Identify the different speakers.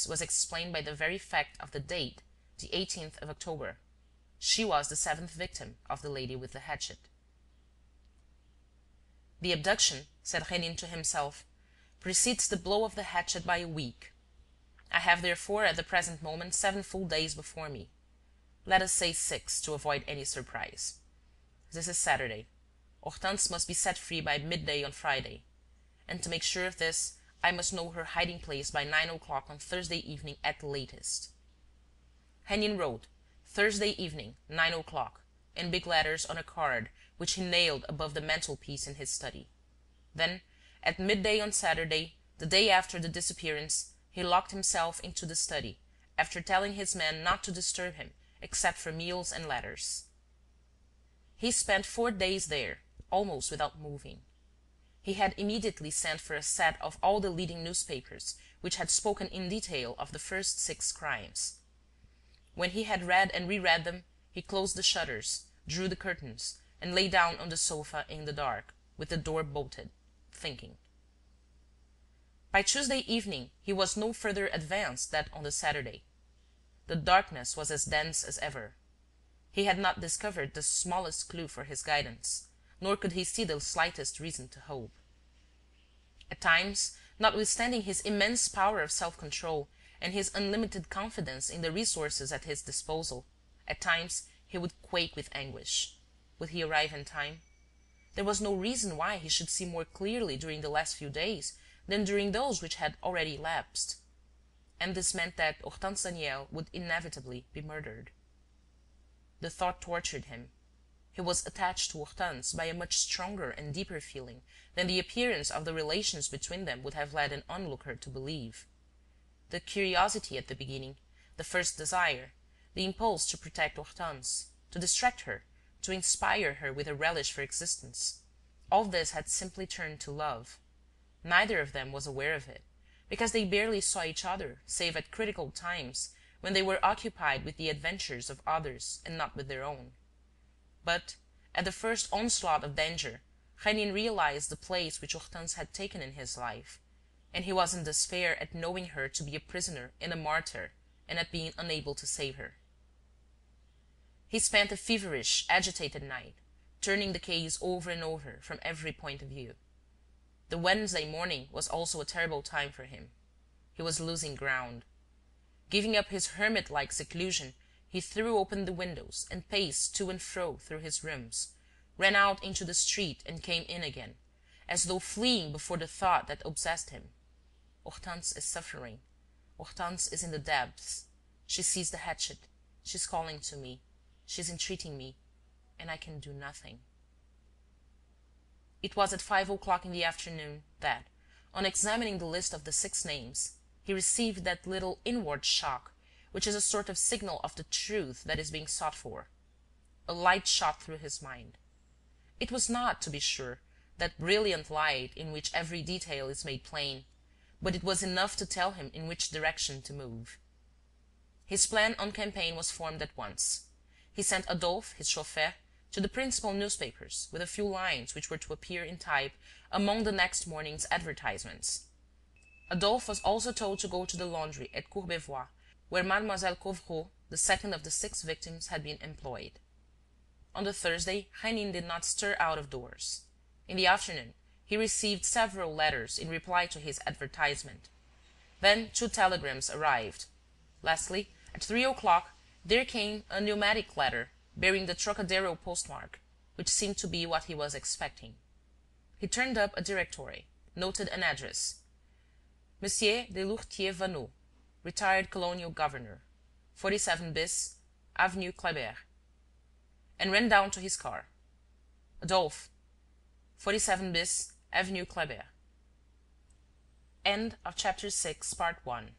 Speaker 1: was explained by the very fact of the date, the 18th of October. She was the seventh victim of the lady with the hatchet. The abduction, said Rénine to himself, precedes the blow of the hatchet by a week. I have therefore at the present moment 7 full days before me. Let us say 6, to avoid any surprise. This is Saturday. Hortense must be set free by midday on Friday. And to make sure of this, I must know her hiding place by 9 o'clock on Thursday evening at the latest. Rénine wrote, Thursday evening, 9 o'clock, in big letters on a card which he nailed above the mantelpiece in his study. Then, at midday on Saturday, the day after the disappearance, he locked himself into the study, after telling his men not to disturb him except for meals and letters. He spent 4 days there, almost without moving. He had immediately sent for a set of all the leading newspapers which had spoken in detail of the first 6 crimes. When he had read and reread them, he closed the shutters, drew the curtains, and lay down on the sofa in the dark, with the door bolted, thinking. By Tuesday evening he was no further advanced than on the Saturday. The darkness was as dense as ever. He had not discovered the smallest clue for his guidance, nor could he see the slightest reason to hope. At times, notwithstanding his immense power of self-control and his unlimited confidence in the resources at his disposal, at times he would quake with anguish. Would he arrive in time? There was no reason why he should see more clearly during the last few days than during those which had already elapsed. And this meant that Hortense Daniel would inevitably be murdered. The thought tortured him. He was attached to Hortense by a much stronger and deeper feeling than the appearance of the relations between them would have led an onlooker to believe. The curiosity at the beginning, the first desire, the impulse to protect Hortense, to distract her, to inspire her with a relish for existence, all this had simply turned to love. Neither of them was aware of it, because they barely saw each other save at critical times when they were occupied with the adventures of others and not with their own. But, at the first onslaught of danger, Rénine realized the place which Hortense had taken in his life, and he was in despair at knowing her to be a prisoner and a martyr, and at being unable to save her. He spent a feverish, agitated night, turning the case over and over from every point of view. The Wednesday morning was also a terrible time for him. He was losing ground. Giving up his hermit-like seclusion, he threw open the windows and paced to and fro through his rooms, ran out into the street and came in again, as though fleeing before the thought that obsessed him. Hortense is suffering. Hortense is in the depths. She sees the hatchet. She's calling to me. She's entreating me. And I can do nothing. It was at 5 o'clock in the afternoon that, on examining the list of the 6 names, he received that little inward shock which is a sort of signal of the truth that is being sought for. A light shot through his mind. It was not, to be sure, that brilliant light in which every detail is made plain, but it was enough to tell him in which direction to move. His plan on campaign was formed at once. He sent Adolphe, his chauffeur, to the principal newspapers with a few lines which were to appear in type among the next morning's advertisements. Adolphe was also told to go to the laundry at Courbevoie, where Mademoiselle Couvreau, the second of the 6 victims, had been employed. On the Thursday, Rénine did not stir out of doors. In the afternoon, he received several letters in reply to his advertisement. Then 2 telegrams arrived. Lastly, at 3 o'clock, there came a pneumatic letter bearing the Trocadero postmark, which seemed to be what he was expecting. He turned up a directory, noted an address: Monsieur de Lourtier-Vaneau, retired colonial governor, 47 bis, Avenue Kléber, and ran down to his car. Adolphe, 47 bis, Avenue Kléber. End of chapter 6, part 1.